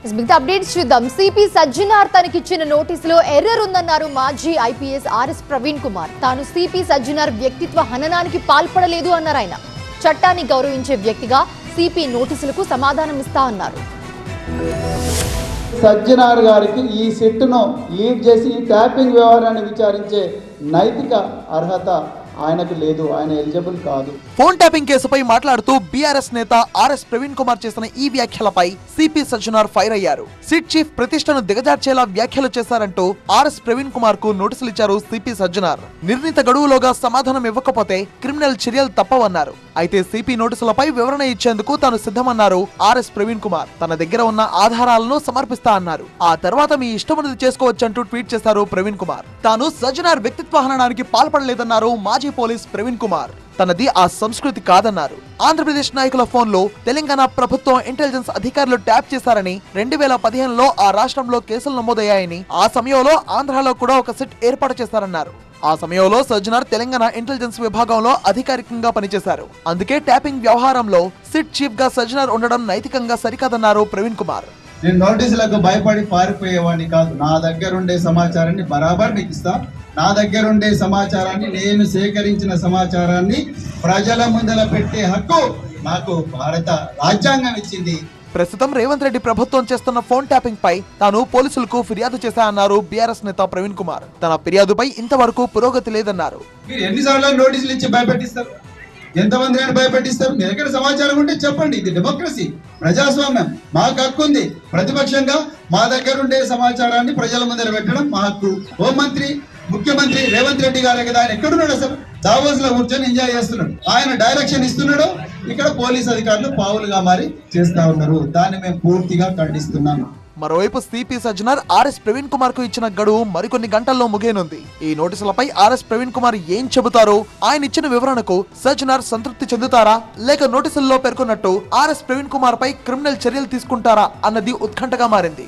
మిగతా అప్డేట్స్ చూద్దాం. సిపి సజ్జనార్ తనకిచ్చిన నోటీసులో ఎర్రర్ ఉందన్నారు మాజీ ఐపీఎస్ ఆర్ఎస్ ప్రవీణ్ కుమార్. తాను సిపి సజ్జనార్ వ్యక్తిత్వ హననానికి పాల్పడలేదు అన్నారు ఆయన. చట్టాన్ని గౌరవించే వ్యక్తిగా సిపి నోటీసులకు సమాధానం ఇస్తా అన్నారు. సజ్జనార్ గారికి ఈ సిట్టును లీడ్ చేసి ఈ ట్యాపింగ్ వ్యవహారాన్ని విచారించే నైతిక అర్హత ఆయనకు లేదు, ఆయన ఎలిజిబుల్ కాదు. ఫోన్ ట్యాపింగ్ కేసుపై మాట్లాడుతూ బీఆర్ఎస్ నేత ఆర్ఎస్ ప్రవీణ్ కుమార్ చేసిన ఈ వ్యాఖ్యలపై సిపి సజ్జనార్ ఫైర్ అయ్యారు. సిట్ చీఫ్ ప్రతిష్టను దిగజార్చేలా వ్యాఖ్యలు చేశారంటూ ఆర్ఎస్ ప్రవీణ్ కుమార్ కు నోటీసులు ఇచ్చారు సిపి సజ్జనార్. నిర్ణీత గడువులోగా సమాధానం ఇవ్వకపోతే క్రిమినల్ చర్యలు తప్పవన్నారు. అయితే సిపి నోటీసులపై వివరణ ఇచ్చేందుకు తాను సిద్ధమన్నారు ఆర్ఎస్ ప్రవీణ్ కుమార్. తన దగ్గర ఉన్న ఆధారాలను సమర్పిస్తా అన్నారు. ఆ తర్వాత మీ ఇష్టమన్నది చేసుకోవచ్చంటూ ట్వీట్ చేశారు ప్రవీణ్ కుమార్. తాను సజ్జనార్ వ్యక్తిత్వ హననానికి పాల్పడలేదన్నారు మాజీ పోలీస్ ప్రవీణ్ కుమార్. తనది ఆ సంస్కృతి కాదన్నారు. ఆంధ్రప్రదేశ్ నాయకుల ఫోన్లో తెలంగాణ ప్రభుత్వం ఇంటెలిజెన్స్ అధికారులు ట్యాప్ చేశారని 2015లో ఆ రాష్ట్రంలో కేసులు నమోదయ్యాయని, ఆ సమయంలో ఆంధ్రాలో కూడా ఒక సెట్ ఏర్పాటు చేశారన్నారు. ఆ సమయంలో సజ్జనార్ తెలంగాణ ఇంటెలిజెన్స్ విభాగంలో అధికారికంగా పనిచేశారు. అందుకే ట్యాపింగ్ వ్యవహారంలో సిట్ చీఫ్ గా సజ్జనార్ ఉండడం నైతికంగా సరికాదన్నారు ప్రవీణ్ కుమార్. నేను నోటీసులకు భయపడి పారిపోయేవాడిని కాదు. నా దగ్గర ఉండే సమాచారాన్ని బరాబర్ మీకు ఇస్తా. నా దగ్గర ఉండే సమాచారాన్ని, నేను సేకరించిన సమాచారాన్ని ప్రజల ముందర పెట్టే హక్కు నాకు భారత రాజ్యాంగం ఇచ్చింది. ప్రస్తుతం రేవంత్ రెడ్డి ప్రభుత్వం చేస్తున్న ఫోన్ ట్యాపింగ్ పై తాను పోలీసులకు ఫిర్యాదు చేశానన్నారు బీఆర్ఎస్ నేత ప్రవీణ్ కుమార్. తన ఫిర్యాదుపై ఇంతవరకు పురోగతి లేదన్నారు. మీరు ఎన్నిసార్లు నోటీసులు ఇచ్చి భయపెట్టిస్తారు? ఎంతమంది నేను భయపెట్టిస్తారు? మీ దగ్గర సమాచారం ఉంటే చెప్పండి. ఇది డెమోక్రసీ, ప్రజాస్వామ్యం. మాకు హక్కు ఉంది. ప్రతిపక్షంగా మా దగ్గర ఉండే సమాచారాన్ని ప్రజల ముందర పెట్టడం మా హక్కు. హోంమంత్రి, ముఖ్యమంత్రి రేవంత్ రెడ్డి గారే కదా, ఆయన ఎక్కడున్నాడు? అసలు దావోస్ లో కూర్చొని ఎంజాయ్ చేస్తున్నాడు. ఆయన డైరెక్షన్ ఇస్తున్నాడు. ఇక్కడ పోలీస్ అధికారులు పావులుగా మారి చేస్తా ఉన్నారు. దాన్ని మేము పూర్తిగా ఖండిస్తున్నాము. మరోవైపు సిపి సజ్జనార్ ఆర్ఎస్ ప్రవీణ్ కుమార్ కు ఇచ్చిన గడువు మరికొన్ని గంటల్లో ముగియనుంది. ఈ నోటీసులపై ఆర్ఎస్ ప్రవీణ్ కుమార్ ఏం చెబుతారో, ఆయన ఇచ్చిన వివరణకు సజ్జనార్ సంతృప్తి చెందుతారా, లేక నోటీసుల్లో పేర్కొన్నట్టు ఆర్ఎస్ ప్రవీణ్ కుమార్ పై క్రిమినల్ చర్యలు తీసుకుంటారా అన్నది ఉత్కంఠగా మారింది.